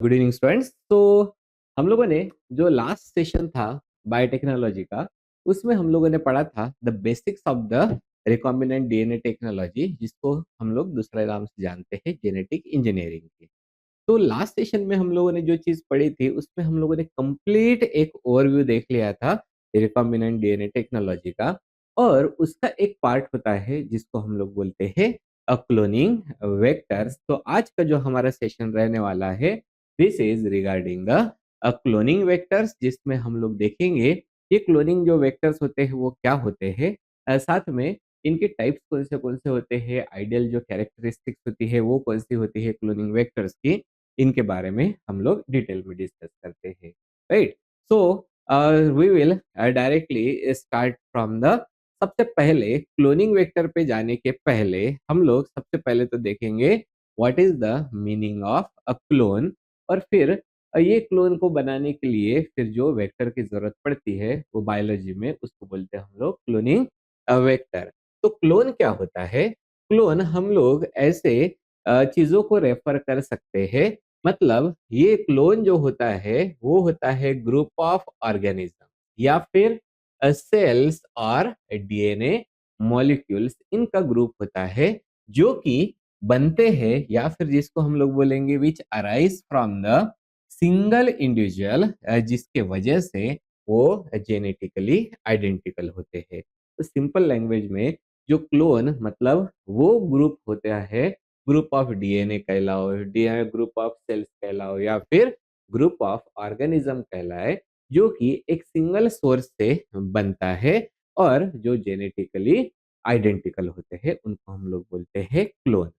Good evening students. तो हम लोगों ने जो लास्ट सेशन था बायोटेक्नोलॉजी का, उसमें हम लोगों ने पढ़ा था the basics of the recombinant DNA technology, जिसको हम लोग दूसरे नाम से जानते हैं जेनेटिक इंजीनियरिंग की। तो लास्ट सेशन में हम लोगों ने जो चीज पढ़ी थी उसमें हम लोगों ने कंप्लीट एक ओवरव्यू देख लिया था रिकॉम्बिनेंट डीएनए टेक्नोलॉजी का। और उसका एक पार्ट होता है जिसको हम लोग बोलते हैं क्लोनिंग वेक्टर्स। तो आज का जो हमारा सेशन रहने वाला है, this is regarding the cloning vectors, जिसमें हम लोग देखेंगे ये क्लोनिंग जो वेक्टर्स होते हैं वो क्या होते हैं, साथ में इनके टाइप्स कौन से होते हैं, आइडियल जो कैरेक्टरिस्टिक्स होती है वो कौन सी होती है क्लोनिंग वेक्टर्स की, इनके बारे में हम लोग डिटेल में डिस्कस करते हैं। Right. So we will directly start from the सबसे पहले क्लोनिंग वेक्टर पे जाने के पहले हम लोग सबसे पहले तो देखेंगे what is the meaning of a clone. और फिर ये क्लोन को बनाने के लिए फिर जो वेक्टर की जरूरत पड़ती है वो बायोलॉजी में उसको बोलते हैं हम लोग क्लोनिंग वेक्टर। तो क्लोन क्या होता है? क्लोन हम लोग ऐसे चीजों को रेफर कर सकते हैं, मतलब ये क्लोन जो होता है वो होता है ग्रुप ऑफ ऑर्गेनिज्म या फिर सेल्स और डीएनए मॉलिक्यूल्स, इनका ग्रुप होता है जो कि बनते हैं या फिर जिसको हम लोग बोलेंगे विच arise from the single individual, जिसके वजह से वो जेनेटिकली आइडेंटिकल होते हैं। तो सिंपल लैंग्वेज में जो क्लोन मतलब वो ग्रुप होता है, ग्रुप ऑफ डीएनए कहलाओ, डीएनए ग्रुप ऑफ सेल्स कहलाओ या फिर ग्रुप ऑफ ऑर्गेनिज्म कहलाए, जो कि एक सिंगल सोर्स से बनता है और जो जेनेटिकली आइडेंटिकल होते हैं उनको हम लोग बोलते हैं क्लोन।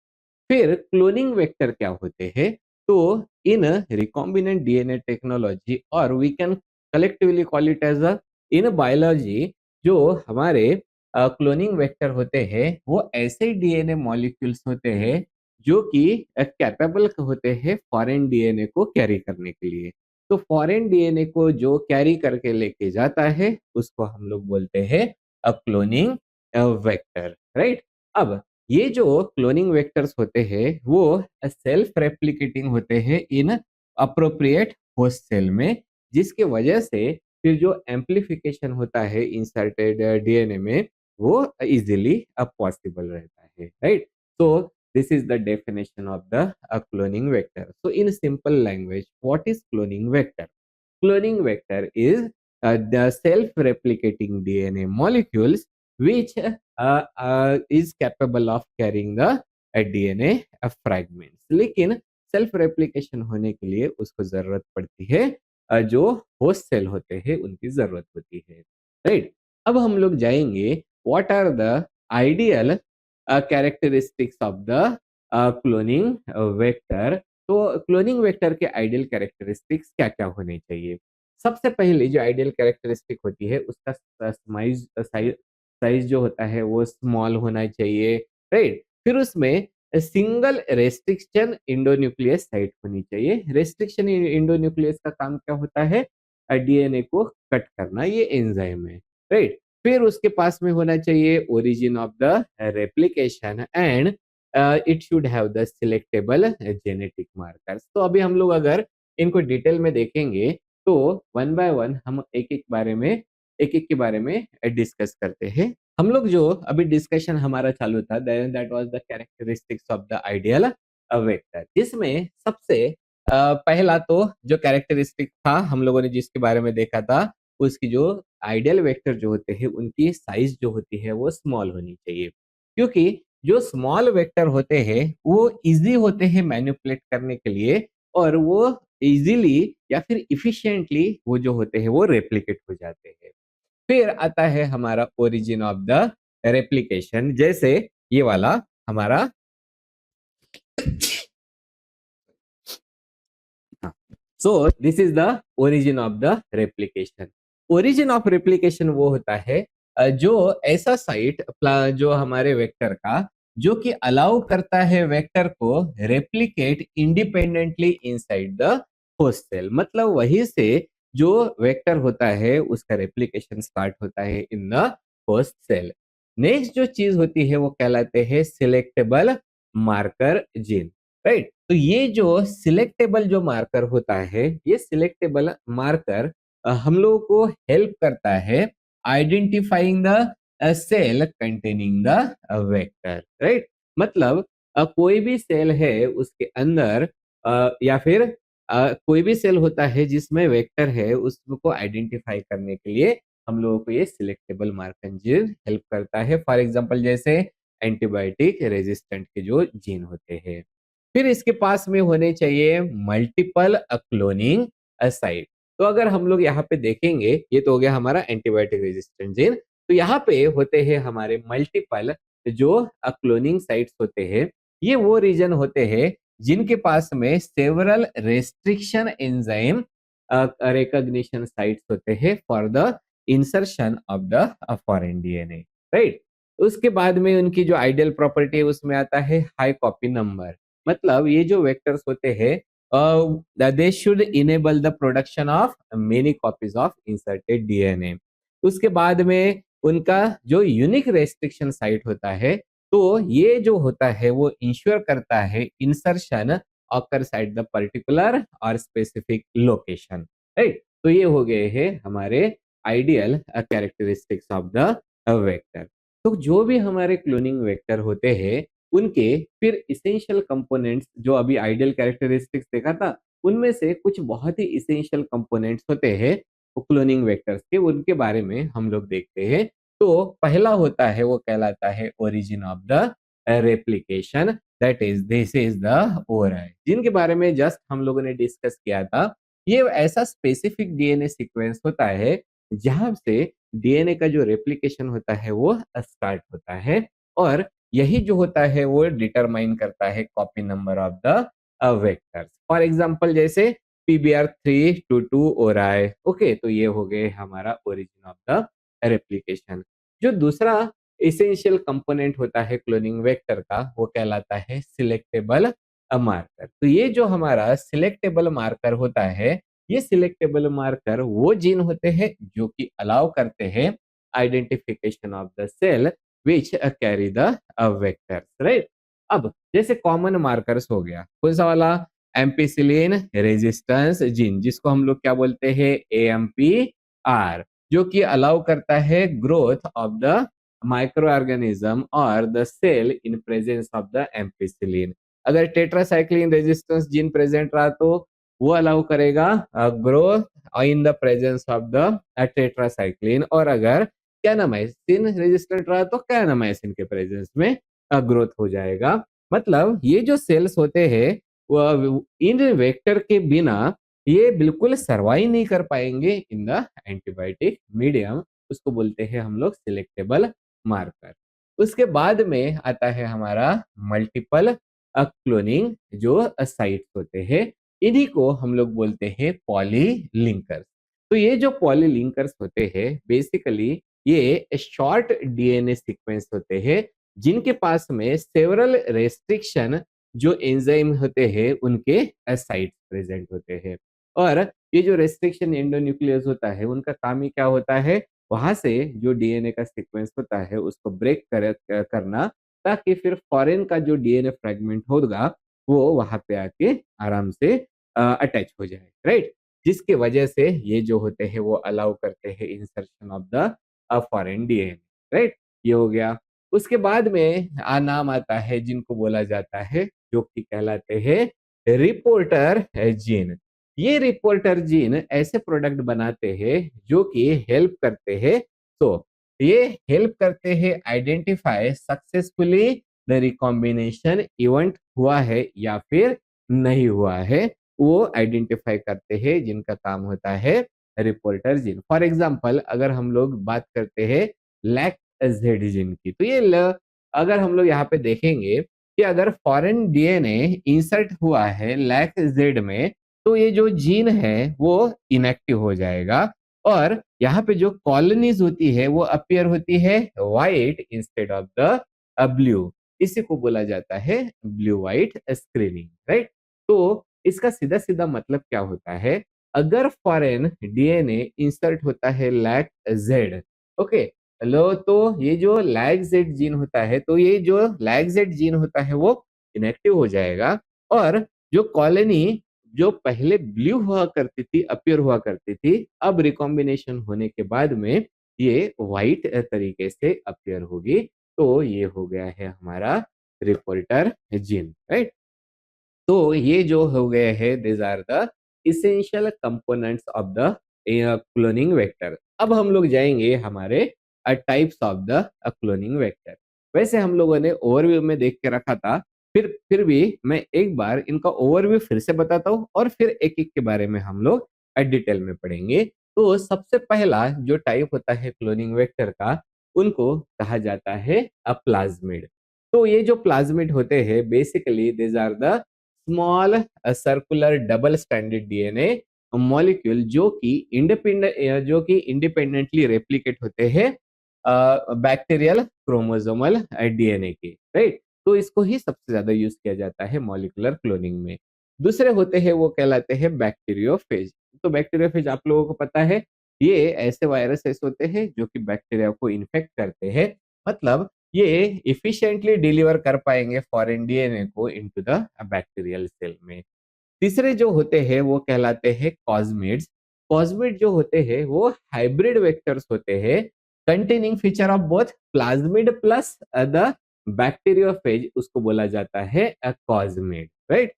फिर क्लोनिंग वेक्टर क्या होते हैं? तो इन रिकॉम्बिनेंट डीएनए टेक्नोलॉजी और we can collectively call it as a in biology, जो हमारे क्लोनिंग वेक्टर होते हैं वो ऐसे डीएनए मॉलिक्यूल्स होते हैं जो कि कैपेबल होते हैं फॉरेन डीएनए को कैरी करने के लिए। तो फॉरेन डीएनए को जो कैरी करके लेके जाता है उसको हम लोग बोलते हैं क्लोनिंग वेक्टर। राइट। अब ये जो क्लोनिंग वेक्टर्स होते हैं वो सेल्फ रेप्लिकेटिंग होते हैं इन अप्रोप्रिएट होस्ट सेल में, जिसके वजह से फिर जो एम्प्लीफिकेशन होता है इंसर्टेड डीएनए में वो इजीली पॉसिबल रहता है। Right. So this is the definition of the cloning vector. So in simple language what is cloning vector? Cloning vector is the self-replicating DNA molecules which is capable of carrying the DNA fragments. लेकिन self replication होने के लिए उसको जरूरत पड़ती है जो host cell होते हैं उनकी जरूरत होती है। राइट। अब हम लोग जाएंगे what are the ideal characteristics of the cloning vector. तो क्लोनिंग वेक्टर के आइडियल कैरेक्टरिस्टिक्स क्या क्या होने चाहिए? सबसे पहले जो आइडियल कैरेक्टरिस्टिक होती है उसका साइज साइज साइज जो होता है वो स्मॉल होना चाहिए। राइट। फिर उसमें सिंगल रेस्ट्रिक्शन इंडोन्यूक्लियस साइट होनी चाहिए। रेस्ट्रिक्शन इंडोन्यूक्लियस का काम क्या होता है? डीएनए को कट करना, ये एंजाइम है। राइट। फिर उसके पास में होना चाहिए origin of the replication and it should have the selectable genetic markers. तो अभी हम लोग अगर इनको डिटेल में देखेंगे तो वन बाय वन हम एक एक के बारे में डिस्कस करते हैं। हम लोग जो अभी डिस्कशन हमारा चालू था that was the characteristics of the ideal vector, जिसमें सबसे पहला तो जो कैरेक्टरिस्टिक था हम लोगों ने जिसके बारे में देखा था, उसकी जो आइडियल वेक्टर जो होते हैं उनकी साइज जो होती है वो स्मॉल होनी चाहिए, क्योंकि जो स्मॉल वेक्टर होते हैं वो इजी होते हैं मैनिपुलेट करने के लिए और वो इजीली या फिर इफिशिएंटली वो जो होते हैं वो रेप्लिकेट हो जाते हैं। फिर आता है हमारा ओरिजिन ऑफ द रेप्लिकेशन, जैसे ये वाला हमारा। So this is the origin of the replication. Origin of replication वो होता है जो ऐसा साइट जो हमारे वेक्टर का जो कि अलाउ करता है वेक्टर को replicate independently inside the host cell, मतलब वहीं से जो वेक्टर होता है उसका रेप्लिकेशन स्टार्ट होता है in the host cell. Next जो चीज होती है वो कहलाते हैं सिलेक्टेबल मार्कर जीन। राइट। तो ये जो सिलेक्टेबल जो मार्कर होता है, ये सिलेक्टेबल मार्कर हम लोगों को हेल्प करता है identifying the cell containing the vector, right. मतलब कोई भी सेल है उसके अंदर या फिर कोई भी सेल होता है जिसमें वेक्टर है, उसको आइडेंटिफाई करने के लिए हम लोगों को ये सिलेक्टेबल मार्कर जीन हेल्प करता है। फॉर एग्जांपल जैसे एंटीबायोटिक रेजिस्टेंट के जो जीन होते हैं। फिर इसके पास में होने चाहिए मल्टीपल क्लोनिंग साइट। तो अगर हम लोग यहाँ पे देखेंगे, ये तो हो गया हमारा एंटीबायोटिक रेजिस्टेंट जीन। तो यहाँ पे होते हैं हमारे मल्टीपल जो क्लोनिंग साइट्स होते हैं। ये वो रीजन होते हैं जिनके पास में several restriction enzyme recognition sites होते हैं for the insertion of the foreign DNA, right. उसके बाद में उनकी जो आइडियल प्रॉपर्टी है उसमें आता है हाई कॉपी नंबर। मतलब ये जो वेक्टर्स होते हैं they should enable the production of many copies of inserted DNA. उसके बाद में उनका जो यूनिक रेस्ट्रिक्शन साइट होता है, तो ये जो होता है वो इंश्योर करता है insertion occurs at the particular और स्पेसिफिक लोकेशन, राइट। तो ये हो गए हैं हमारे ideal characteristics of the vector. तो जो भी हमारे क्लोनिंग वेक्टर होते हैं उनके फिर इसेंशियल कंपोनेंट्स, जो अभी आइडियल कैरेक्टरिस्टिक्स देखा था, उनमें से कुछ बहुत ही इसेंशियल कंपोनेंट्स होते हैं क्लोनिंग वेक्टर्स के, उनके बारे में हम लोग देखते हैं। तो पहला होता है वो कहलाता है origin of the replication, that is this is the ori, जिनके बारे में जस्ट हम लोगों ने डिस्कस किया था। ये ऐसा स्पेसिफिक डीएनए सीक्वेंस होता है जहां से डीएनए का जो रेप्लिकेशन होता है वो स्टार्ट होता है, और यही जो होता है वो डिटरमाइन करता है copy number of the vectors. For example जैसे PBR322 ओराई, ओके, तो ये हो गए हमारा ओरिजिन ऑफ द रेप्लिकेशन। जो दूसरा एसेंशियल कंपोनेंट होता है क्लोनिंग वेक्टर का, वो कहलाता है सिलेक्टेबल मार्कर। तो ये जो हमारा सिलेक्टेबल मार्कर होता है, ये सिलेक्टेबल मार्कर वो जीन होते हैं जो कि अलाउ करते हैं identification of the cell which carry the vectors, right. अब जैसे कॉमन मार्कर्स हो गया, कौन सा वाला? एम्पिसिलिन रेजिस्टेंस जीन, जिसको हम लोग क्या बोलते हैं? AMPR, जो कि अलाउ करता है growth of the microorganism और the cell in presence of the ampicillin. अगर टेट्रासाइक्लिन रेजिस्टेंस जीन प्रेजेंट रहा तो वो अलाउ करेगा growth in the presence of the tetracycline, और अगर कैनामाइसिन रेजिस्टेंट रहा तो कैनामाइसिन के प्रेजेंस में ग्रोथ हो जाएगा। मतलब ये जो सेल्स होते हैं इन वेक्टर के बिना ये बिल्कुल सर्वाइव नहीं कर पाएंगे इन द एंटीबायोटिक मीडियम। उसको बोलते हैं हम लोग सिलेक्टेबल मार्कर। उसके बाद में आता है हमारा मल्टीपल क्लोनिंग जो साइट्स होते हैं, इन्हीं को हम लोग बोलते हैं पॉलीलिंकर्स। तो ये जो पॉलीलिंकर्स होते हैं बेसिकली ये शॉर्ट डीएनए सीक्वेंस होते हैं जिनके पास में सेवरल रेस्ट्रिक्शन जो एंजाइम होते हैं उनके साइट्स प्रेजेंट होते हैं। और ये जो रेस्ट्रिक्शन एंडोन्यूक्लियस होता है उनका काम ही क्या होता है? वहां से जो डीएनए का सीक्वेंस होता है उसको ब्रेक करना, ताकि फिर फॉरेन का जो डीएनए फ्रेगमेंट होगा वो वहां पे आके आराम से अटैच हो जाए, राइट। जिसकी वजह से ये जो होते हैं वो अलाउ करते हैं insertion of the foreign DNA, right. ये हो गया। उसके बाद में नाम आता है जिनको बोला जाता है, जो कि कहलाते हैं रिपोर्टर जीन। ये रिपोर्टर जीन ऐसे प्रोडक्ट बनाते हैं जो कि हेल्प करते हैं, तो ये हेल्प करते हैं identify successfully the recombination event हुआ है या फिर नहीं हुआ है, वो आइडेंटिफाई करते हैं, जिनका काम होता है रिपोर्टर जीन। फॉर एग्जांपल अगर हम लोग बात करते हैं लैक जेड जीन की, तो ये अगर हम लोग यहाँ पे देखेंगे कि अगर फॉरेन डीएनए इंसर्ट हुआ है लैक जेड में, तो ये जो जीन है वो इनएक्टिव हो जाएगा, और यहाँ पे जो कॉलोनीज होती है वो अपीयर होती है white instead of the blue. इसी को बोला जाता है ब्लू व्हाइट स्क्रीनिंग, राइट। तो इसका सीधा सीधा मतलब क्या होता है? अगर फॉरेन डीएनए इंसर्ट होता है लैक जेड, ओके, लो, तो ये जो लैग जेड जीन होता है, तो ये जो लैग जेड जीन होता है वो इनएक्टिव हो जाएगा, और जो कॉलोनी जो पहले ब्लू हुआ करती थी, अपीयर हुआ करती थी, अब रिकॉम्बिनेशन होने के बाद में ये व्हाइट तरीके से अपीयर होगी। तो ये हो गया है हमारा रिपोर्टर जीन, राइट। तो ये जो हो गए हैं, these are the essential components of the cloning vector। अब हम लोग जाएंगे हमारे types of the cloning vector. वैसे हम लोगों ने ओवरव्यू में देख के रखा था, फिर भी मैं एक बार इनका ओवरव्यू फिर से बताता हूँ और फिर एक एक के बारे में हम लोग डिटेल में पढ़ेंगे। तो सबसे पहला जो टाइप होता है क्लोनिंग वेक्टर का, उनको कहा जाता है प्लाज्मिड। तो ये जो प्लाज्मिड होते हैं, basically this are the small circular double standard DNA molecule जो कि इंडिपेंडेंटली रेप्लिकेट होते हैं बैक्टीरियल क्रोमोसोमल डीएनए के, राइट। तो इसको ही सबसे ज्यादा यूज किया जाता है मॉलिक्यूलर क्लोनिंग में। दूसरे होते हैं वो कहलाते हैं बैक्टीरियोफेज। तो बैक्टीरियोफेज आप लोगों को पता है, ये ऐसे वायरसेस होते हैं जो कि बैक्टीरिया को इन्फेक्ट करते हैं। मतलब ये इफिशिएंटली डिलीवर कर पाएंगे फॉरेन डीएनए को इनटू द बैक्टीरियल सेल में। तीसरे जो होते हैं वो कहलाते हैं कॉस्मिड्स। कॉस्मिड जो होते हैं वो हाइब्रिड वेक्टर्स होते हैं containing feature of both plasmid plus the bacteriophage, उसको बोला जाता है कॉस्मिड, राइट।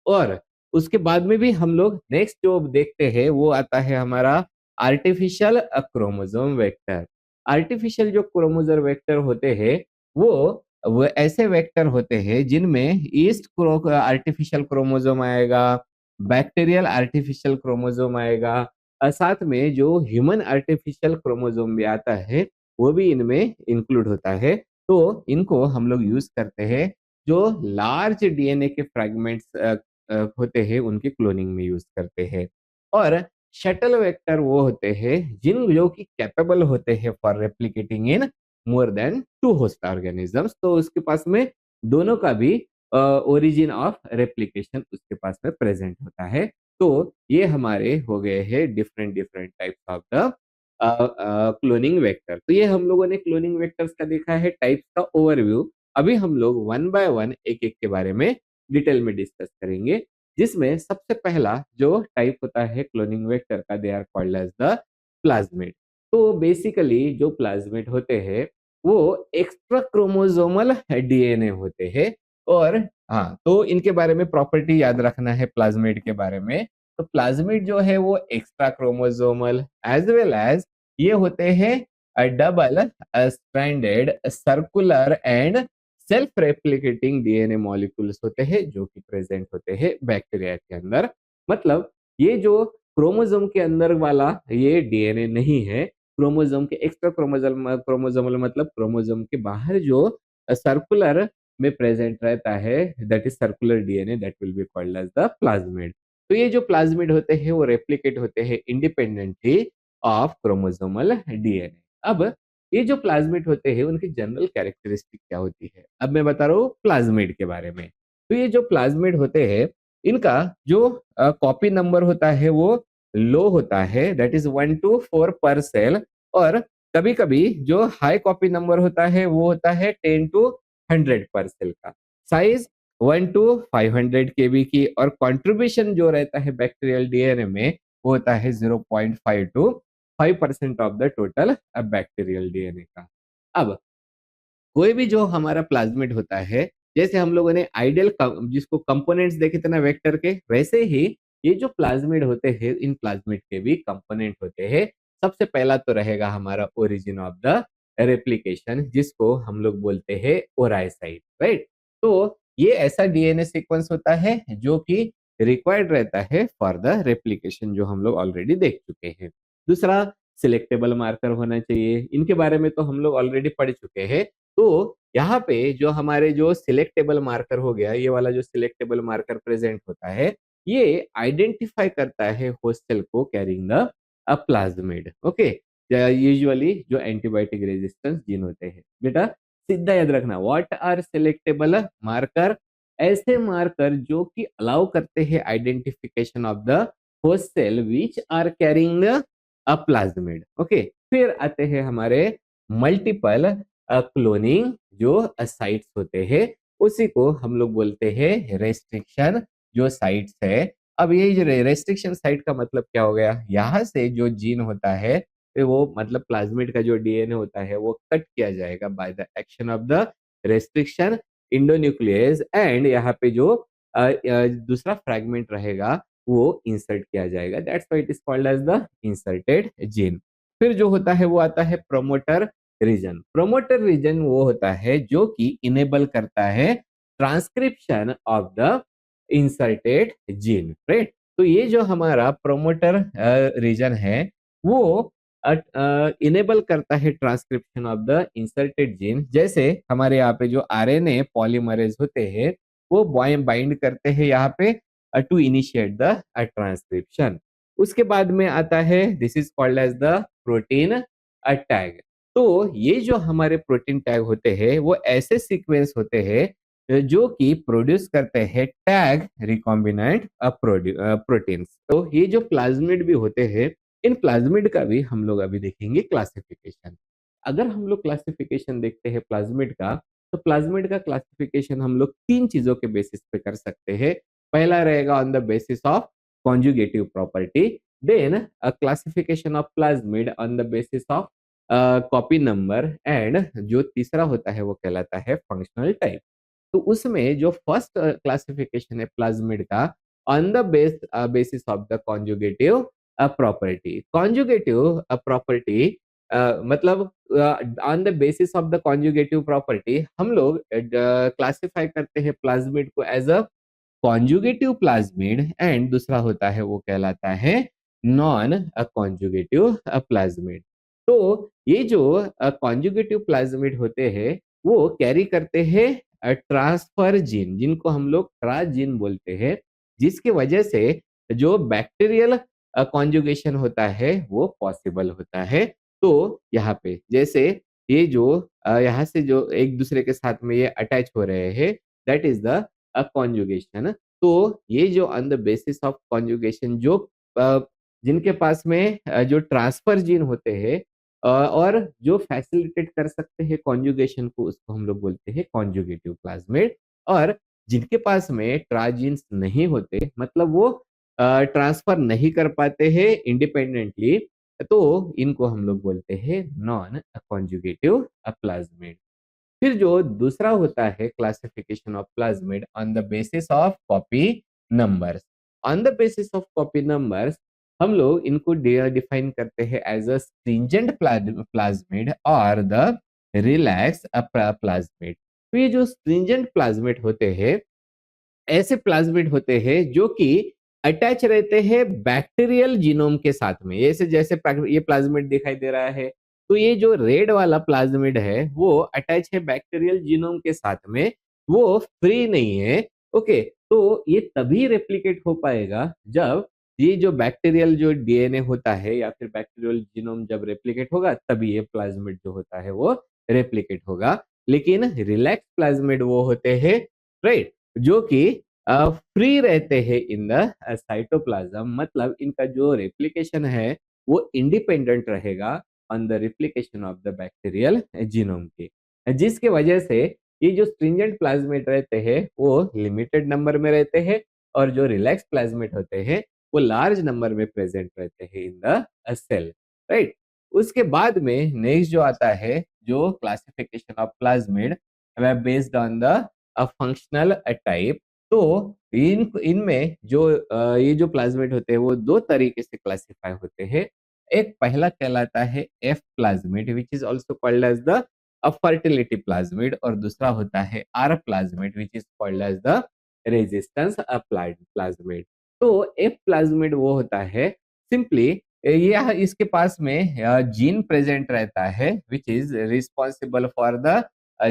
और उसके बाद में भी हम लोग नेक्स्ट जो देखते हैं वो आता है हमारा आर्टिफिशियल क्रोमोसोम वेक्टर। आर्टिफिशियल जो क्रोमोसोम वेक्टर होते हैं वो ऐसे वेक्टर होते हैं जिनमें ईस्ट आर्टिफिशियल क्रोमोसोम आएगा, बैक्टीरियल आर्टिफिशियल क्रोमोसोम आएगा, और साथ में जो ह्यूमन आर्टिफिशियल क्रोमोसोम भी आता है वो भी इनमें इंक्लूड होता है। तो इनको हम लोग यूज करते हैं जो लार्ज डीएनए के फ्रैगमेंट्स होते हैं उनकी क्लोनिंग में यूज करते हैं। और शटल वेक्टर वो होते हैं जिन जो कि कैपेबल होते हैं for replicating in more than two host organisms. तो उसके पास में दोनों का भी ओरिजिन ऑफ रेप्लिकेशन उसके पास में प्रेजेंट होता है। तो ये हमारे हो गए हैं different different types of the cloning vector. तो ये हम लोगों ने क्लोनिंग वेक्टर्स का देखा है टाइप्स का ओवरव्यू। अभी हम लोग वन बाय वन एक एक के बारे में डिटेल में डिस्कस करेंगे, जिसमें सबसे पहला जो टाइप होता है क्लोनिंग वेक्टर का, they are called as the plasmid. तो बेसिकली जो प्लाज्मिड होते हैं वो एक्स्ट्रा क्रोमोसोमल डीएनए होते हैं। और हाँ, तो इनके बारे में प्रॉपर्टी याद रखना है प्लाज्मिड के बारे में। तो प्लाज्मिड जो है वो extra chromosomal as well as ये होते हैं double stranded circular and self replicating DNA molecules होते हैं जो कि प्रेजेंट होते हैं बैक्टीरिया के अंदर। मतलब ये जो क्रोमोसोम के अंदर वाला ये डीएनए नहीं है, क्रोमोसोम के एक्स्ट्रा क्रोमोसोमल मतलब क्रोमोसोम के बाहर जो सर्कुलर में प्रेजेंट रहता है, that is circular DNA, that will be called as the plasmid. तो ये जो प्लाज्मिड होते हैं वो रेप्लिकेट होते हैं इंडिपेंडेंटली ऑफ क्रोमोसोमल डीएनए। अब ये जो प्लाज्मिड होते हैं उनकी जनरल कैरेक्टरिस्टिक क्या होती है, अब मैं बता रहा हूँ प्लाज्मिड के बारे में। तो ये जो प्लाज्मिड होते हैं इनका जो कॉपी नंबर होता है वो लो होता है, दैट इज 1 to 4 पर सेल। और कभी कभी जो हाई कॉपी नंबर होता है वो होता है 10 to 100 पर सेल का। साइज 1 to 500 KB की, और कंट्रीब्यूशन जो रहता है बैक्टीरियल डीएनए में वो होता है 0.5 to 5% of the total bacterial DNA का। अब कोई भी जो हमारा प्लाज्मिड होता है, जैसे हम लोगों ने आइडियल जिसको कंपोनेंट्स देखे थे ना वेक्टर के, वैसे ही ये जो प्लाज्मिड होते हैं इन प्लाज्मिड के भी कंपोनेंट होते हैं। सबसे पहला तो रहेगा हमारा ओरिजिन ऑफ द रेप्लिकेशन, जिसको हम लोग बोलते हैं ओराइसाइट, राइट। तो ये ऐसा डीएनए सीक्वेंस होता है जो कि रिक्वायर्ड रहता है फॉर द रेप्लिकेशन, जो हम लोग ऑलरेडी देख चुके हैं। दूसरा, सिलेक्टेबल मार्कर होना चाहिए, इनके बारे में तो हम लोग ऑलरेडी पढ़ चुके हैं। तो यहाँ पे जो हमारे जो सिलेक्टेबल मार्कर हो गया, ये वाला जो सिलेक्टेबल मार्कर प्रेजेंट होता है, ये आइडेंटिफाई करता है होस्ट सेल को carrying the plasmid. Okay, usually जो एंटीबायोटिक रेजिस्टेंस जीन होते हैं, बेटा सीधा याद रखना, व्हाट आर सिलेक्टेबल मार्कर, ऐसे मार्कर जो कि अलाउ करते हैं identification of the host cell which are carrying plasmid. Okay, फिर आते हैं हमारे मल्टीपल क्लोनिंग जो साइट्स होते हैं, उसी को हम लोग बोलते हैं रेस्ट्रिक्शन जो साइट्स है। अब ये जो रेस्ट्रिक्शन साइट का मतलब क्या हो गया, यहाँ से जो जीन होता है फिर वो मतलब प्लाज्मिड का जो डीएनए होता है वो कट किया जाएगा by the action of the restriction endonuclease, and यहाँ पे जो दूसरा फ्रैगमेंट रहेगा वो इंसर्ट किया जाएगा। That's why it is called as the inserted gene. फिर जो होता है वो आता है प्रोमोटर रीजन। प्रोमोटर रीजन वो होता है जो कि इनेबल करता है transcription of the inserted gene, right. तो ये जो हमारा प्रोमोटर रीजन है वो इनेबल करता है transcription of the inserted gene. जैसे हमारे यहाँ पे जो आरएनए पॉलीमरेज होते हैं वो बाइंड करते हैं यहाँ पे टू इनिशिएट द ट्रांसक्रिप्शन। उसके बाद में आता है this is called as the protein tag. तो ये जो हमारे प्रोटीन टैग होते हैं वो ऐसे सीक्वेंस होते हैं जो कि प्रोड्यूस करते हैं टैग रिकॉम्बिनेंट प्रोटीन्स। तो ये जो प्लाज्मिड भी होते हैं, इन प्लाज्मिड का भी हम लोग अभी देखेंगे क्लासिफिकेशन। अगर हम लोग क्लासिफिकेशन देखते हैं प्लाज्मिड का, तो प्लाज्मिड का क्लासिफिकेशन हम लोग तीन चीजों के बेसिस पे कर सकते हैं। पहला रहेगा on the basis of conjugative property, then a classification of plasmid on the basis of copy number, and जो तीसरा होता है वो कहलाता है फंक्शनल टाइप। तो उसमें जो फर्स्ट क्लासिफिकेशन है प्लाज्मिड का, on the basis of the conjugative property. Conjugative property मतलब on the basis of the conjugative property हम लोग क्लासिफाई करते हैं प्लाज्मिड को as a conjugative plasmid, and दूसरा होता है वो कहलाता है नॉन कॉन्जुगेटिव प्लाज्मिड। तो ये जो कॉन्जुगेटिव प्लाज्मिड होते हैं वो कैरी करते हैं ट्रांसफर जीन, जिनको हम लोग ट्रांस जीन बोलते हैं, जिसकी वजह से जो बैक्टीरियल कॉन्जुगेशन होता है वो पॉसिबल होता है। तो यहाँ पे जैसे ये जो यहाँ से जो एक दूसरे के साथ में ये अटैच हो रहे हैं, दैट इज द कॉन्जुगेशन। तो ये जो on the basis of conjugation जो अ, जिनके पास में जो ट्रांसफर जीन होते हैं और जो फैसिलिटेट कर सकते हैं कॉन्जुगेशन को, उसको हम लोग बोलते हैं कॉन्जुगेटिव प्लाज्मिड। और जिनके पास में ट्रांजीन्स नहीं होते, मतलब वो ट्रांसफर नहीं कर पाते हैं इंडिपेंडेंटली, तो इनको हम लोग बोलते हैं नॉन कॉन्जुगेटिव प्लाज्मिड। फिर जो दूसरा होता है classification of plasmid on the basis of copy numbers. On the basis of copy numbers हम लोग इनको डिफाइन करते हैं एज अ स्ट्रिंजेंट प्लाज्मिड और द रिलैक्स प्लाज्मिड। तो ये जो स्ट्रिंजेंट प्लाज्मिड होते हैं ऐसे प्लाज्मिड होते हैं जो कि अटैच रहते हैं बैक्टीरियल जीनोम के साथ में। जैसे जैसे ये प्लाज्मिड दिखाई दे रहा है, तो ये जो रेड वाला प्लाज्मिड है वो अटैच है बैक्टीरियल जीनोम के साथ में, वो फ्री नहीं है। ओके, तो ये तभी रेप्लिकेट हो पाएगा जब ये जो बैक्टीरियल जो डीएनए होता है या फिर बैक्टीरियल जीनोम जब रेप्लिकेट होगा, तभी ये प्लाज्मिड जो होता है वो रेप्लिकेट होगा। लेकिन रिलैक्स प्लाज्मिड वो होते हैं, राइट, जो कि फ्री रहते हैं इन द साइटोप्लाज्म। मतलब इनका जो रेप्लिकेशन है वो इंडिपेंडेंट रहेगा on the replication of the bacterial genome के, जिसके वजह से ये जो स्ट्रिंजेंट प्लाज्मिड रहते हैं वो लिमिटेड नंबर में रहते हैं, और जो रिलैक्स प्लाज्मिड होते हैं वो लार्ज नंबर में प्रेजेंट रहते हैं इन द सेल, राइट। उसके बाद में नेक्स्ट जो आता है जो classification of plasmid based on the functional type. तो इनमें जो ये जो प्लाज्मिड होते हैं वो दो तरीके से क्लासिफाई होते हैं। एक पहला कहलाता है F plasmid which is also called as the fertility plasmid, और दूसरा होता है R plasmid which is called as the resistance applied plasmid. तो एफ प्लाज्मिड वो होता है सिंपली ये इसके पास में जीन प्रेजेंट रहता है which is responsible for the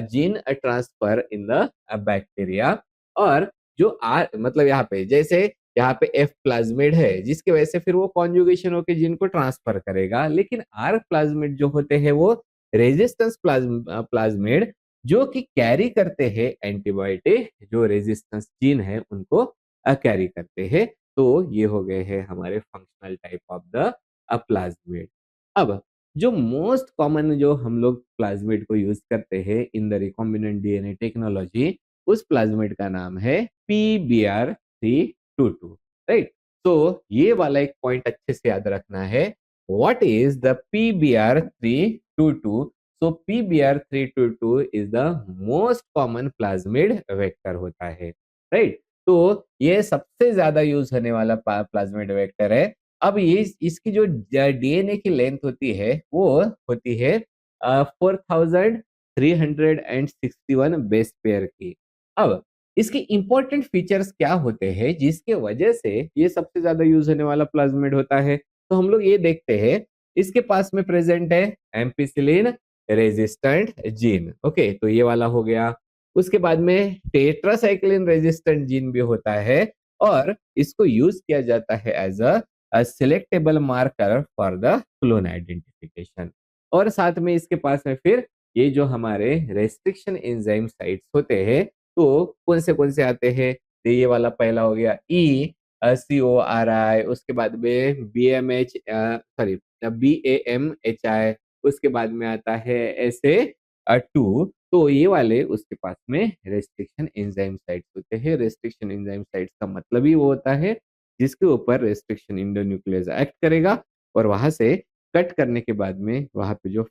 gene transfer in the bacteria. और जो आर मतलब यहाँ पे जैसे यहाँ पे एफ प्लाज्मिड है जिसकी वजह से फिर वो कॉन्जुगेशन होकर जीन को ट्रांसफर करेगा, लेकिन आर प्लाज्मिड जो होते हैं वो रेजिस्टेंस प्लाज्मिड जो कि कैरी करते हैं एंटीबायोटिक, जो रेजिस्टेंस जीन है उनको कैरी करते हैं। तो ये हो गए हैं हमारे functional type of the plasmid. अब जो मोस्ट कॉमन जो हम लोग प्लाज्मिड को यूज करते हैं in the recombinant DNA technology, उस प्लाज्मिड का नाम है PBr322, राइट। तो ये वाला एक पॉइंट अच्छे से याद रखना है, what is the PBr322। So PBr322 is the most common plasmid vector होता है, राइट। तो ये सबसे ज्यादा यूज होने वाला प्लाज्मिड वेक्टर है। अब ये इसकी जो डीएनए की लेंथ होती है वो होती है 4361 बेस पेयर की। अब इसके इंपॉर्टेंट फीचर्स क्या होते हैं जिसके वजह से ये सबसे ज्यादा यूज होने वाला प्लाज्मिड होता है, तो हम लोग ये देखते हैं। इसके पास में प्रेजेंट है एम्पिसिलिन रेजिस्टेंट जीन, ओके, तो ये वाला हो गया। उसके बाद में टेट्रासाइक्लिन रेजिस्टेंट जीन भी होता है, और इसको यूज किया जाता है as a selectable marker for the clone identification. और साथ में इसके पास में फिर ये जो हमारे रेस्ट्रिक्शन एंजाइम साइट्स होते हैं, तो कौन से आते हैं, तो ये वाला पहला हो गया ECORI, उसके बाद में BAMHI, उसके बाद में आता है SA2। तो ये वाले उसके पास में रेस्ट्रिक्शन एंजाइम साइट्स होते हैं। रेस्ट्रिक्शन एंजाइम साइट्स का मतलब ही वो होता है जिसके ऊपर रेस्ट्रिक्शन इंडोन्यूक्लियस एक्ट करेगा, और वहां से कट करने के बाद में वहां पे जो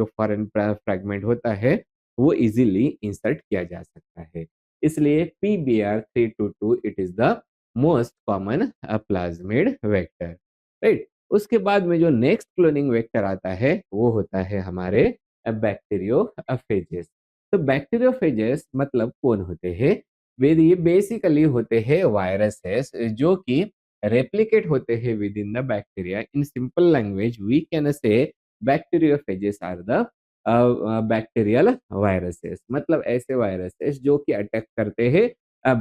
फॉरेन फ्रैगमेंट होता है वो इजीली इंसर्ट किया जा सकता है। इसलिए PBr322 it is the most common plasmid vector, right. उसके बाद में जो नेक्स्ट क्लोनिंग वेक्टर आता है वो होता है हमारे बैक्टीरियोफेजेस। तो बैक्टीरियोफेजेस मतलब कौन होते हैं, वे ये बेसिकली होते हैं वायरसेस जो कि replicate होते हैं within the bacteria. In simple language, we can say bacteriophages are the bacterial viruses, मतलब ऐसे वायरसेस जो कि अटैक करते हैं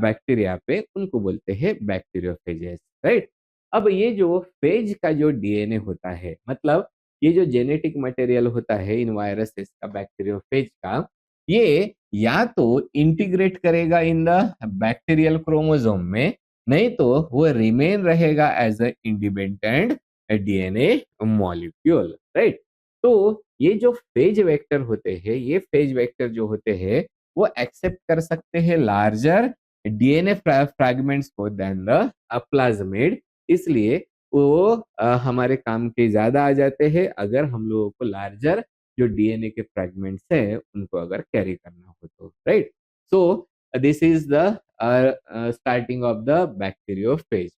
बैक्टीरिया पे, उनको बोलते हैं बैक्टीरियोफेजेस, राइट। अब ये जो फेज का जो डीएनए होता है, मतलब ये जो जेनेटिक मटेरियल होता है इन वायरसेस का, बैक्टीरियोफेज का, ये या तो इंटीग्रेट करेगा इन द बैक्टीरियल क्रोमोसोम में, नहीं तो वो रिमेन रहेगा as a independent DNA molecule, right. तो ये जो फेज वेक्टर होते हैं, ये फेज वेक्टर जो होते हैं वो एक्सेप्ट कर सकते हैं लार्जर डीएनए फ्रैगमेंट्स को देन द प्लाज्मिड, इसलिए वो हमारे काम के ज्यादा आ जाते हैं अगर हम लोगों को लार्जर जो डीएनए के फ्रैगमेंट्स है उनको अगर कैरी करना हो तो, right. So this is the starting of the bacteriophage.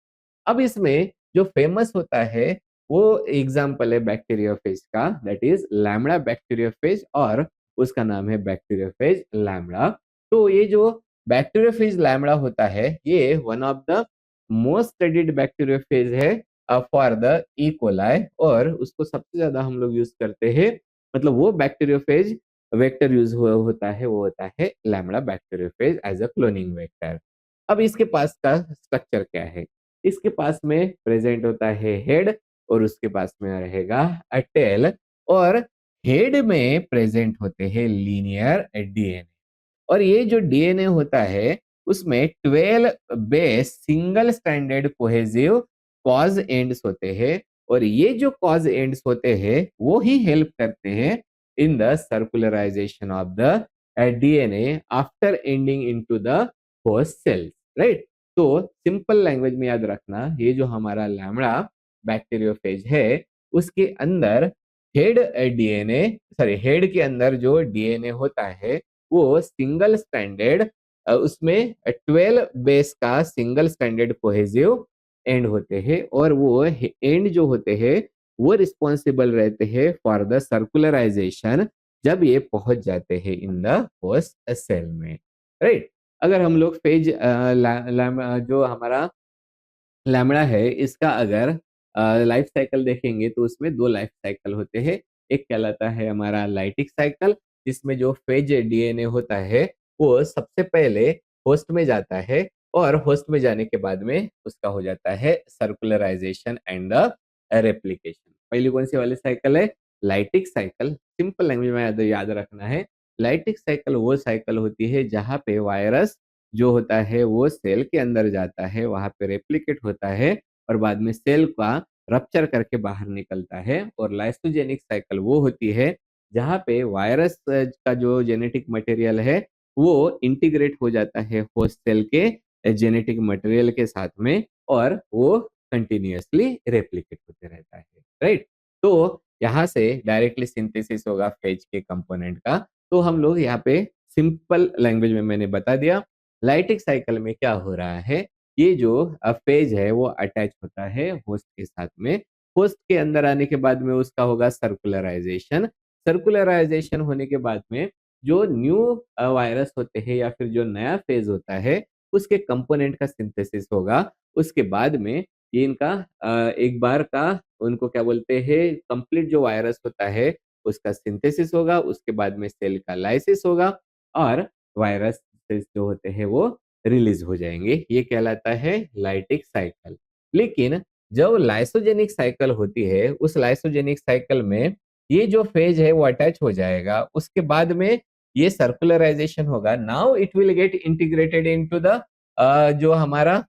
अब इसमें जो फेमस होता है वो एग्जाम्पल है बैक्टीरियोफेज का, दैट इज लैम्बडा बैक्टीरियोफेज, और उसका नाम है बैक्टीरियोफेज लैम्बडा। तो ये जो बैक्टीरियोफेज लैम्बडा होता है ये one of the most studied bacteriophage है फॉर द ई कोलाई, और उसको सबसे ज्यादा हम लोग यूज करते हैं, मतलब वो बैक्टीरियोफेज वेक्टर यूज होता है वो होता है lambda bacteriophage as a cloning vector. अब इसके पास का स्ट्रक्चर क्या है, इसके पास में प्रेजेंट होता है हेड, और उसके पास में रहेगा टेल, और हेड में प्रेजेंट होते हैं लीनियर डीएनए, और ये जो डीएनए होता है उसमें 12 base single stranded cohesive cause ends होते हैं, और ये जो कॉज एंड्स होते हैं वो ही हेल्प करते हैं in the circularisation of the DNA after ending into the host cells, right. तो सिंपल लैंग्वेज में याद रखना, ये जो हमारा लैम्बडा बैक्टीरियोफेज है उसके अंदर हेड डीएनए, सॉरी हेड के अंदर जो डीएनए होता है वो सिंगल स्ट्रैंडेड, उसमें 12 बेस का सिंगल स्ट्रैंडेड कोहेसिव एंड होते हैं, और वो एंड जो होते हैं वो रिस्पॉन्सिबल रहते हैं फॉर द सर्कुलराइजेशन जब ये पहुंच जाते हैं इन द होस्ट सेल में, राइट। अगर हम लोग फेज जो हमारा लैम्बडा है इसका अगर लाइफ साइकिल देखेंगे तो उसमें दो लाइफ साइकिल होते हैं। एक कहलाता है हमारा लाइटिक साइकिल, जिसमें जो फेज डीएनए होता है वो सबसे पहले होस्ट में जाता है, और होस्ट में जाने के बाद में उसका हो जाता है सर्कुलराइजेशन एंड द रेप्लिकेशन। पहली कौन सी वाली साइकिल है, लाइटिक साइकिल। सिंपल लैंग्वेज में याद रखना है, लाइटिक साइकिल वो साइकिल होती है जहाँ पे वायरस जो होता है वो सेल के अंदर जाता है, वहां पे रेप्लिकेट होता है, और बाद में सेल का रप्चर करके बाहर निकलता है। और लाइसोजेनिक साइकिल वो होती है जहाँ पे वायरस का जो जेनेटिक मटेरियल है वो इंटीग्रेट हो जाता है होस्ट सेल के जेनेटिक मटेरियल के साथ में, और वो कंटिन्यूअसली रेप्लिकेट होते रहता है, राइट। तो यहाँ से डायरेक्टली सिंथेसिस होगा फेज के कंपोनेंट का। तो हम लोग यहाँ पे सिंपल लैंग्वेज में मैंने बता दिया। लाइटिक साइकिल में क्या हो रहा है, ये जो फेज है वो अटैच होता है होस्ट के साथ में। होस्ट के अंदर आने के बाद में उसका होगा सर्कुलराइजेशन। सर्कुलराइजेशन होने के बाद में जो न्यू वायरस होते हैं या फिर जो नया फेज होता है, उसके कंपोनेंट का सिंथेसिस होगा। उसके बाद में ये इनका एक बार का उनको क्या बोलते हैं, कंप्लीट जो वायरस होता है उसका सिंथेसिस होगा। उसके बाद में सेल का लाइसिस होगा और वायरस जो होते हैं वो रिलीज हो जाएंगे। ये कहलाता है लाइटिक साइकिल। लेकिन जब लाइसोजेनिक साइकिल होती है, उस लाइसोजेनिक साइकिल में ये जो फेज है वो अटैच हो जाएगा। उसके बाद में ये सर्कुलराइजेशन होगा। Now it will get integrated into the जो हमारा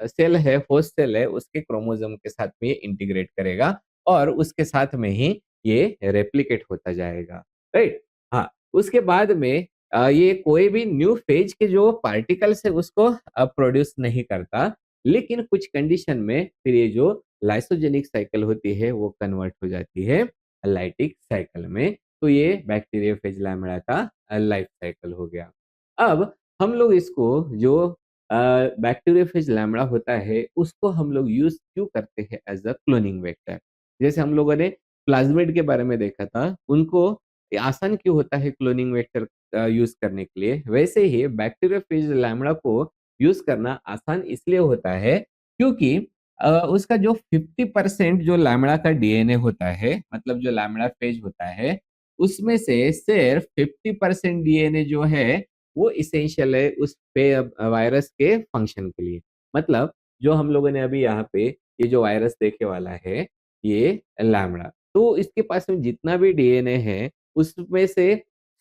सेल है, होस्ट सेल है, उसके क्रोमोसोम के साथ में ये इंटीग्रेट करेगा और उसके साथ में ही ये रेप्लिकेट होता जाएगा, राइट। हाँ, उसके बाद में ये कोई भी न्यू फेज के जो पार्टिकल्स है उसको प्रोड्यूस नहीं करता। लेकिन कुछ कंडीशन में फिर ये जो लाइसोजेनिक साइकिल होती है वो कन्वर्ट हो जाती है लाइटिक साइकिल में। तो ये बैक्टीरियोफेज लैमेडा का लाइफ साइकिल हो गया। अब हम लोग इसको जो बैक्टीरियोफेज लैमेडा होता है उसको हम लोग यूज क्यों करते हैं एज अ क्लोनिंग वेक्टर। जैसे हम लोगों ने प्लाज्मिड के बारे में देखा था, उनको आसान क्यों होता है क्लोनिंग वेक्टर यूज करने के लिए, वैसे ही बैक्टीरियोफेज लैमेडा को यूज करना आसान इसलिए होता है क्योंकि उसका जो 50% जो लैम्बडा का डीएनए होता है, मतलब जो लैम्बडा फेज होता है, उसमें से सिर्फ 50% डीएनए जो है वो इसेंशियल है उस पे वायरस के फंक्शन के लिए। मतलब जो हम लोगों ने अभी यहाँ पे ये जो वायरस देखे वाला है, ये लैम्बडा, तो इसके पास में जितना भी डीएनए है उसमें से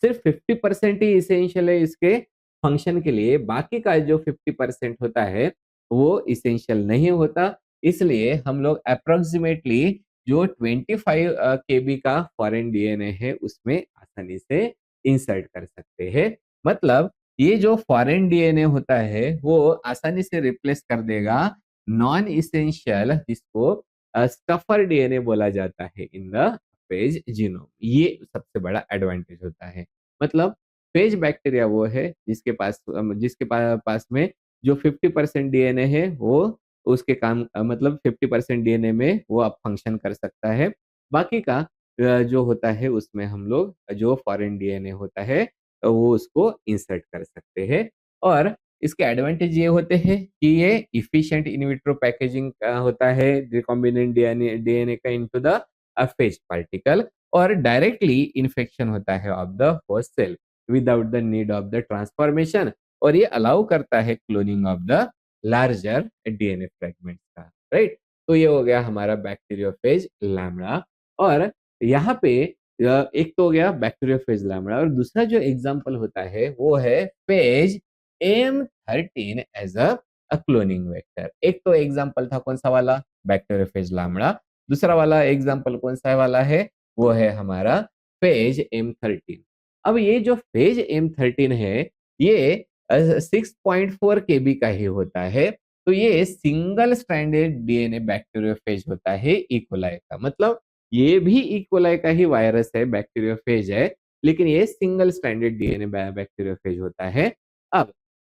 सिर्फ 50% ही इसेंशियल है इसके फंक्शन के लिए। बाकी का जो 50% होता है वो इसेंशियल नहीं होता। इसलिए हम लोग अप्रोक्सीमेटली जो 25 केबी का फॉरेन डीएनए है उसमें आसानी से इंसर्ट कर सकते हैं। मतलब ये जो फॉरेन डीएनए होता है वो आसानी से रिप्लेस कर देगा नॉन इसेंशियल, जिसको स्टफर डीएनए बोला जाता है इन द फेज जीनोम। ये सबसे बड़ा एडवांटेज होता है। मतलब फेज बैक्टीरिया वो है पास में जो 50% डीएनए है वो उसके काम मतलब 50% डीएनए में वो अब फंक्शन कर सकता है। बाकी का जो होता है उसमें हम लोग जो फॉरेन डीएनए होता है वो उसको इंसर्ट कर सकते हैं। और इसके एडवांटेज ये होते हैं कि ये इफिशिएंट इन विट्रो पैकेजिंग होता है रिकॉम्बिनेंट डीएनए डीएनए का इनटू द फेज पार्टिकल, और डायरेक्टली इन्फेक्शन होता है of the host cell without the need of the transformation. और ये अलाउ करता है cloning of the larger DNA fragments का, राइट। तो ये हो गया हमारा बैक्टीरियोफेज लैम्बडा। और यहाँ पे एक तो हो गया बैक्टीरियोफेज लैम्बडा, और दूसरा जो एग्जांपल होता है वो है phage M13 as a cloning vector. एक तो एग्जांपल था कौन सा वाला, बैक्टीरियोफेज लैम्बडा। दूसरा वाला एग्जांपल कौन सा वाला है, वो है हमारा फेज M13। अब ये जो फेज M13 है ये 6.4 केबी का ही होता है। तो ये सिंगल स्ट्रैंडेड डीएनए बैक्टीरियोफेज होता है इकोलाई का। मतलब ये भी इकोलाई का ही वायरस है, बैक्टीरियोफेज है, लेकिन ये सिंगल स्ट्रैंडेड डीएनए बैक्टीरियोफेज होता है। अब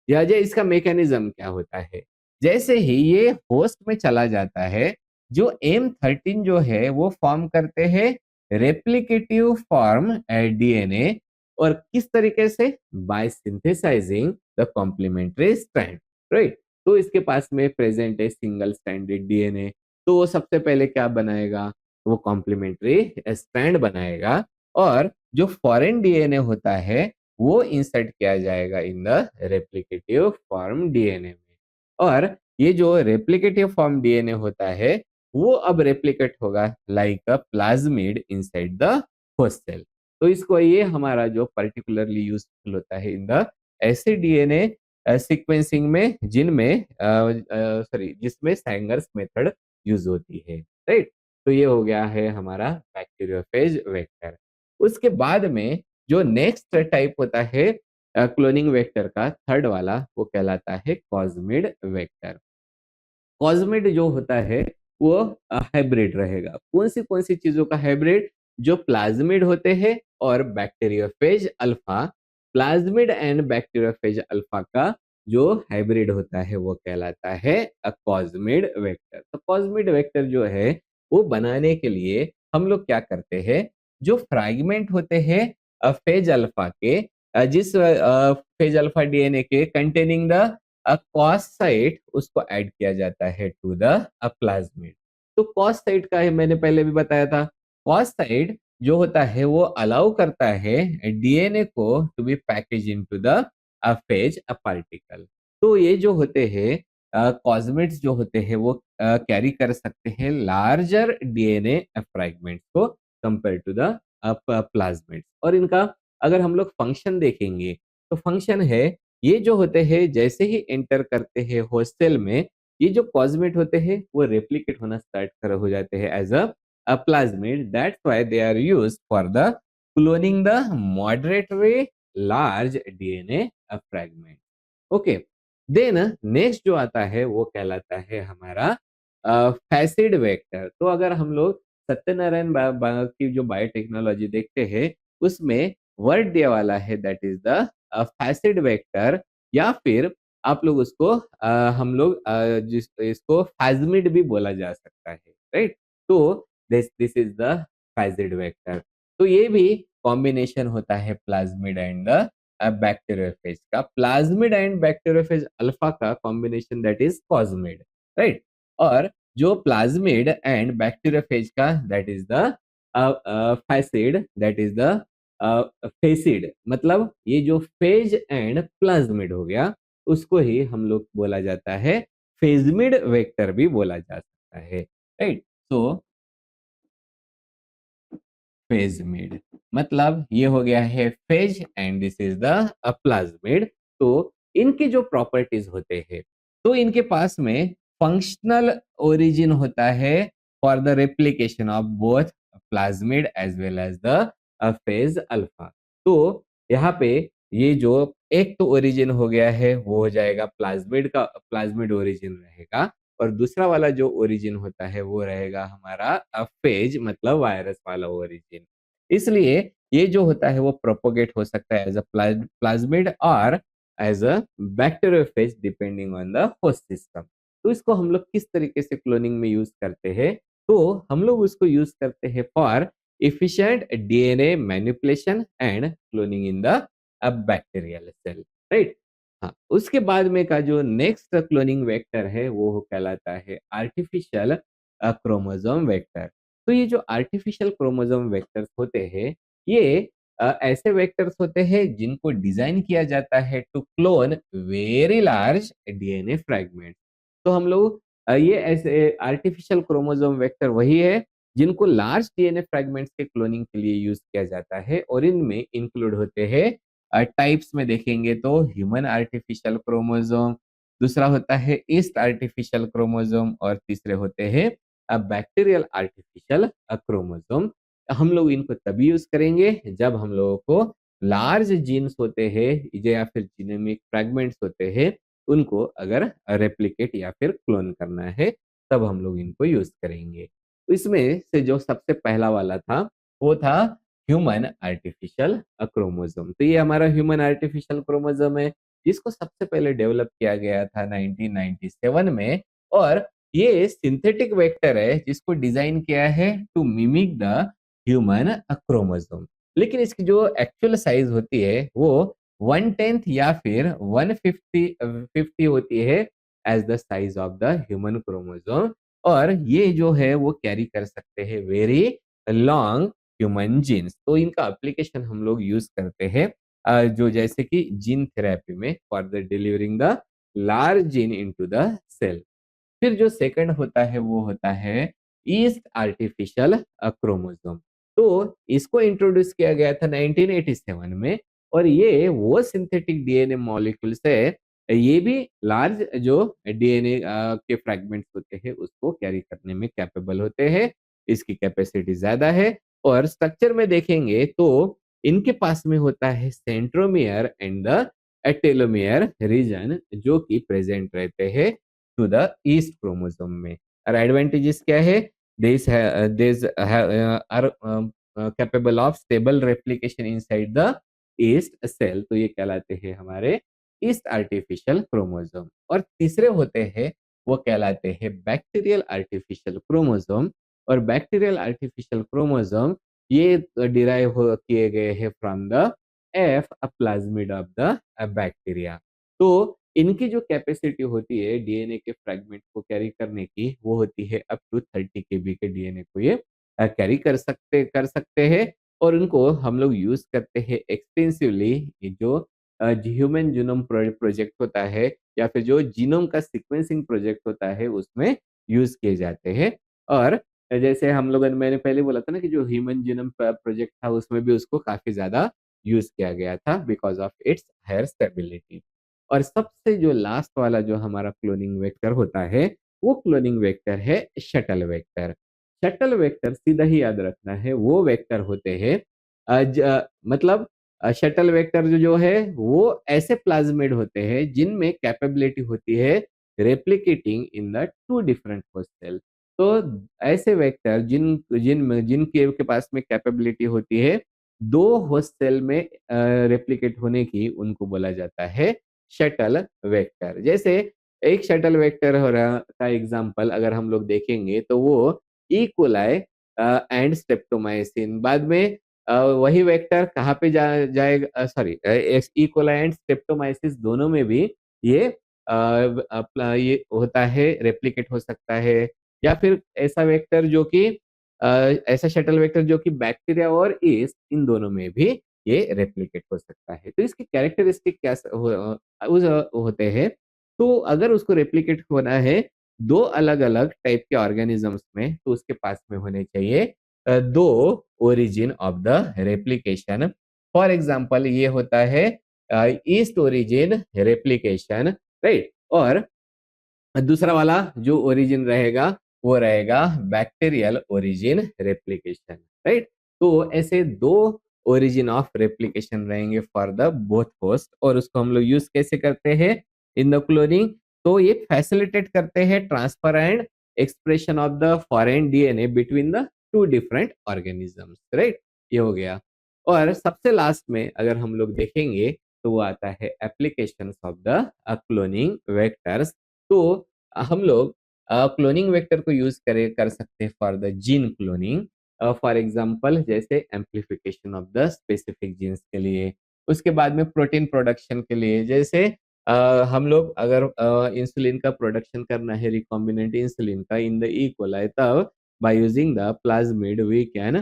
लिहाजा इसका मैकेनिज्म क्या होता है, जैसे ही ये होस्ट में चला जाता है, जो M13 जो है वो फॉर्म करते हैं रेप्लिकेटिव फॉर्म डीएनए। और किस तरीके से, by synthesising the complementary strand, right. तो इसके पास में प्रेजेंट है सिंगल स्ट्रैंडेड डीएनए, तो वो सबसे पहले क्या बनाएगा, वो कॉम्प्लीमेंट्री स्ट्रैंड बनाएगा। और जो फॉरेन डीएनए होता है वो इंसर्ट किया जाएगा in the replicative form DNA में। और ये जो रेप्लिकेटिव फॉर्म डीएनए होता है वो अब रेप्लिकेट होगा like a plasmid inside the host cell. तो इसको ये हमारा जो पर्टिकुलरली यूजफुल होता है इन द ऐसे डीएनए सीक्वेंसिंग में जिनमें जिसमें सैंगर्स मेथड यूज होती है, राइट। तो ये हो गया है हमारा बैक्टीरियोफेज वेक्टर। उसके बाद में जो नेक्स्ट टाइप होता है क्लोनिंग वेक्टर का थर्ड वाला वो कहलाता है कॉस्मिड वेक्टर। कॉस्मिड जो होता है वो हाइब्रिड रहेगा। कौन सी चीजों का हाइब्रिड? जो प्लाज्मिड होते हैं और bacteriophage alpha. Plasmid and bacteriophage alpha का जो हाइब्रिड होता है वो कहलाता है कॉस्मिड वेक्टर। तो कॉस्मिड वेक्टर जो है वो बनाने के लिए हम लोग क्या करते हैं, जो फ्रैगमेंट होते हैं फेज अल्फा के, जिस फेज अल्फा डीएनए के कंटेनिंग द कॉस साइट, उसको ऐड किया जाता है टू द प्लाज्मिड। तो कॉस साइट का है, मैंने पहले भी बताया था। कॉस साइट जो होता है वो अलाउ करता है डीएनए को to be package into the phage particle. तो ये जो होते हैं कॉस्मिड्स जो होते हैं वो कैरी कर सकते हैं लार्जर डीएनए फ्रैगमेंट्स को कंपेयर टू द प्लाज्मिड्स। और इनका अगर हम लोग फंक्शन देखेंगे तो फंक्शन है, ये जो होते हैं जैसे ही एंटर करते हैं हॉस्टल में, ये जो कॉस्मेट होते हैं वो रेप्लिकेट होना स्टार्ट कर हो जाते हैं as a plasmid. That's why they are used for the cloning the moderately large DNA fragment. Okay, then next जो आता है वो कहलाता है हमारा फैसिड वेक्टर। तो अगर हम लोग सत्यनारायण की जो बायोटेक्नोलॉजी देखते हैं उसमें वर्ड दिया वाला है, that is the phasmid vector, या फिर आप लोग उसको हम लोग जिस इसको फैज्मिड भी बोला जा सकता है, राइट। तो this this is the phasmid vector. तो ये भी कॉम्बिनेशन होता है प्लाज्मिड एंड द बैक्टीरियोफेज का। प्लाज्मिड एंड बैक्टीरियोफेज अल्फा का combination that is cosmid, right. और जो प्लाज्मिड एंड बैक्टीरियोफेज का that is the phasmid, that is the phasmid. मतलब ये जो फेज एंड प्लाज्मिड हो गया उसको ही हम लोग बोला जाता है फेजमिड वेक्टर भी बोला जा सकता है, राइट। तो फेज मिड मतलब ये हो गया है phase and this is the plasmid. तो इनके जो प्रॉपर्टीज होते हैं, तो इनके पास में फंक्शनल ओरिजिन होता है for the replication of both plasmid as well as the phage alpha. तो यहाँ पे ये जो एक तो ओरिजिन हो गया है वो हो जाएगा प्लाज्मिड का, प्लाज्मिड ओरिजिन रहेगा। और दूसरा वाला जो ओरिजिन होता है वो रहेगा हमारा फेज मतलब वायरस वाला ओरिजिन। इसलिए ये जो होता है वो प्रोपोगेट हो सकता है एज अ प्लाज्मिड और as a bacteriophage depending on the host system. तो इसको हम लोग किस तरीके से क्लोनिंग में यूज करते हैं? तो हम लोग उसको यूज करते हैं for efficient DNA manipulation and cloning in the bacterial cell, right? हाँ, उसके बाद में का जो नेक्स्ट क्लोनिंग वेक्टर है वो कहलाता है आर्टिफिशियल क्रोमोसोम वेक्टर। तो ये जो आर्टिफिशियल क्रोमोसोम वेक्टर्स होते हैं ये ऐसे वेक्टर्स होते हैं जिनको डिजाइन किया जाता है to clone very large DNA fragment. तो हम लोग ये ऐसे आर्टिफिशियल क्रोमोसोम वेक्टर वही है जिनको लार्ज डीएनए फ्रैगमेंट्स के क्लोनिंग के लिए यूज किया जाता है। और इनमें इंक्लूड होते हैं टाइप्स में देखेंगे तो ह्यूमन आर्टिफिशियल क्रोमोसोम, दूसरा होता है ईस्ट आर्टिफिशियल क्रोमोसोम और तीसरे होते हैं बैक्टीरियल आर्टिफिशियल क्रोमोसोम। हम लोग इनको तभी यूज करेंगे जब हम लोगों को लार्ज जीन्स होते हैं या फिर जीनोमिक फ्रैगमेंट्स होते हैं उनको अगर रेप्लिकेट या फिर क्लोन करना है तब हम लोग इनको यूज करेंगे। इसमें से जो सबसे पहला वाला था वो था ह्यूमन आर्टिफिशियल क्रोमोसोम। तो ये हमारा ह्यूमन आर्टिफिशियल क्रोमोसोम है जिसको सबसे पहले डेवलप किया गया था 1997 में। और ये सिंथेटिक वेक्टर है जिसको डिजाइन किया है to mimic the human chromosome. लेकिन इसकी जो एक्चुअल साइज होती है वो 1/10 या फिर 150 होती है as the size of the human chromosome. और ये जो है वो कैरी कर सकते हैं वेरी लॉन्ग ह्यूमन जीन्स। तो इनका एप्लीकेशन हम लोग यूज करते हैं जो जैसे कि जीन थेरेपी में for the delivering the large gene into the cell. फिर जो सेकंड होता है वो होता है ईस्ट आर्टिफिशियल क्रोमोसोम। तो इसको इंट्रोड्यूस किया गया था 1987 में। और ये वो सिंथेटिक डीएनए मॉलिक्यूल्स है, ये भी लार्ज जो डीएनए के फ्रैगमेंट्स होते हैं उसको कैरी करने में कैपेबल होते हैं। इसकी कैपेसिटी ज्यादा है। और स्ट्रक्चर में देखेंगे तो इनके पास में होता है centromere and the telomere region जो कि प्रेजेंट रहते हैं टू द ईस्ट क्रोमोसोम में। और एडवांटेजेस क्या है? This are capable of stable replication inside the yeast cell, तो ये कहलाते हैं हमारे ईस्ट आर्टिफिशियल क्रोमोसोम। और तीसरे होते हैं वो कहलाते हैं बैक्टीरियल आर्टिफिशियल क्रोमोसोम। और बैक्टीरियल आर्टिफिशियल क्रोमोसोम ये डिराइव हो किए गए हैं from the F plasmid of the bacteria. तो इनकी जो कैपेसिटी होती है डीएनए के फ्रेगमेंट को कैरी करने की, वो होती है अप टू 30 केबी के डीएनए को ये कैरी कर सकते हैं। और उनको हम लोग यूज करते हैं एक्सटेंसिवली, जो ह्यूमन जीनोम प्रोजेक्ट होता है या फिर जो जीनोम का सीक्वेंसिंग प्रोजेक्ट होता है उसमें यूज किए जाते हैं। और जैसे हम लोगों ने, मैंने पहले बोला था ना कि जो ह्यूमन जीनोम प्रोजेक्ट था उसमें भी उसको काफी ज्यादा यूज किया गया था because of its higher stability. और सबसे जो लास्ट वाला जो हमारा क्लोनिंग वेक्टर होता है वो क्लोनिंग वेक्टर है शटल वेक्टर। शटल वेक्टर सीधा ही याद रखना है, वो वेक्टर होते हैं मतलब शटल वेक्टर जो जो है वो ऐसे प्लाज्मिड होते हैं जिनमें कैपेबिलिटी होती है replicating in the two different host cell. तो ऐसे वेक्टर जिन जिन जिनके पास में कैपेबिलिटी होती है दो होस्ट सेल में रेप्लिकेट होने की, उनको बोला जाता है शटल वेक्टर। जैसे एक शटल वेक्टर हो रहा का एग्जांपल अगर हम लोग देखेंगे तो वो ई कोलाई एंड स्ट्रेप्टोमाइसिन, बाद में वही वेक्टर कहाँ पे जाएगा, sorry, E coli and Streptomyces दोनों में भी ये ये होता है, रेप्लिकेट हो सकता है। या फिर ऐसा वेक्टर जो कि ऐसा शटल वेक्टर जो कि बैक्टीरिया और ईस्ट इन दोनों में भी ये रेप्लिकेट हो सकता है। तो इसके कैरेक्टरिस्टिक क्या होते हैं? तो अगर उसको रेप्लिकेट होना है दो अलग अलग टाइप के ऑर्गेनिजम्स में, तो उसके पास में होने चाहिए दो origin of the replication. For example ये होता है ईस्ट ओरिजिन रेप्लिकेशन, राइट। और दूसरा वाला जो ओरिजिन रहेगा वो रहेगा बैक्टीरियल ओरिजिन रेप्लिकेशन, राइट। तो ऐसे दो ओरिजिन ऑफ रेप्लिकेशन रहेंगे फॉर द बोथ होस्ट। और उसको हम लोग यूज कैसे करते हैं इन द क्लोनिंग? तो ये फैसिलिटेट करते हैं transfer and expression of the foreign DNA between the two different organisms, right. ये हो गया। और सबसे लास्ट में अगर हम लोग देखेंगे तो वो आता है application of the cloning vectors. तो हम लोग क्लोनिंग वेक्टर को यूज कर सकते हैं for the gene cloning. For example जैसे amplification of the specific genes के लिए, उसके बाद में प्रोटीन प्रोडक्शन के लिए, जैसे हम लोग अगर इंसुलिन का प्रोडक्शन करना है, रिकॉम्बिनेंट इंसुलिन का इन द ई कोलाई, तब by using the plasmid we can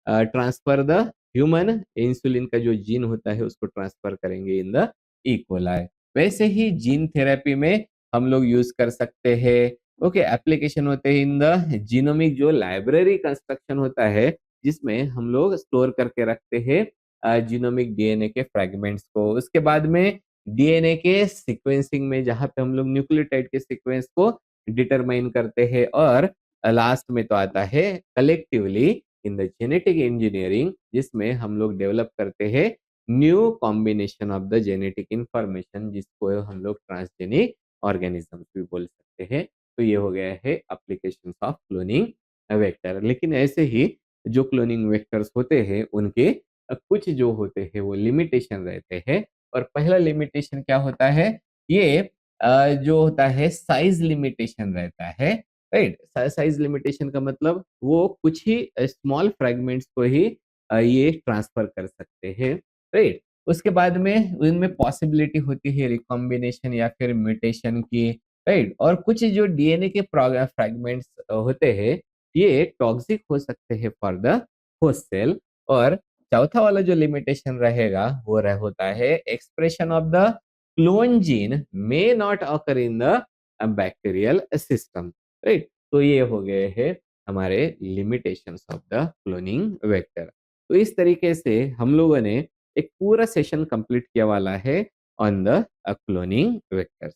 transfer the human insulin का जो जीन होता है उसको ट्रांसफर करेंगे इन द ई कोलाई। वैसे ही जीन थेरेपी में हम लोग यूज कर सकते हैं। ओके, एप्लीकेशन होते हैं इन द जीनोमिक, जो लाइब्रेरी कंस्ट्रक्शन होता है जिसमें हम लोग स्टोर करके रखते हैं जीनोमिक डीएनए के फ्रेगमेंट्स को। उसके बाद में डीएनए के सीक्वेंसिंग में जहाँ पे हम लोग न्यूक्लियोटाइड के सीक्वेंस को डिटरमाइन करते हैं। और लास्ट में तो आता है collectively in the genetic engineering, जिसमें हम लोग डेवलप करते हैं new combination of the genetic information, जिसको हम लोग ट्रांसजेनिक ऑर्गेनिज्म भी बोल सकते हैं। तो ये हो गया है एप्लीकेशन ऑफ क्लोनिंग वेक्टर। लेकिन ऐसे ही जो क्लोनिंग वेक्टर्स होते हैं उनके कुछ जो होते हैं वो लिमिटेशन रहते हैं। और पहला लिमिटेशन क्या होता है? ये जो होता है साइज लिमिटेशन रहता है, राइट। साइज लिमिटेशन का मतलब वो कुछ ही स्मॉल फ्रेगमेंट्स को ही ये ट्रांसफर कर सकते हैं, राइट। उसके बाद में उनमें पॉसिबिलिटी होती है रिकॉम्बिनेशन या फिर म्यूटेशन की, राइट। और कुछ जो डीएनए के फ्रेगमेंट्स होते हैं ये टॉक्सिक हो सकते हैं फॉर द होस्ट सेल। और चौथा वाला जो लिमिटेशन रहेगा वो होता है expression of the clone gene may not occur in the bacterial system, right. तो ये हो गए हैं हमारे limitations of the cloning vector. तो इस तरीके से हम लोगों ने एक पूरा सेशन कंप्लीट किया वाला है ऑन द क्लोनिंग वेक्टर्स।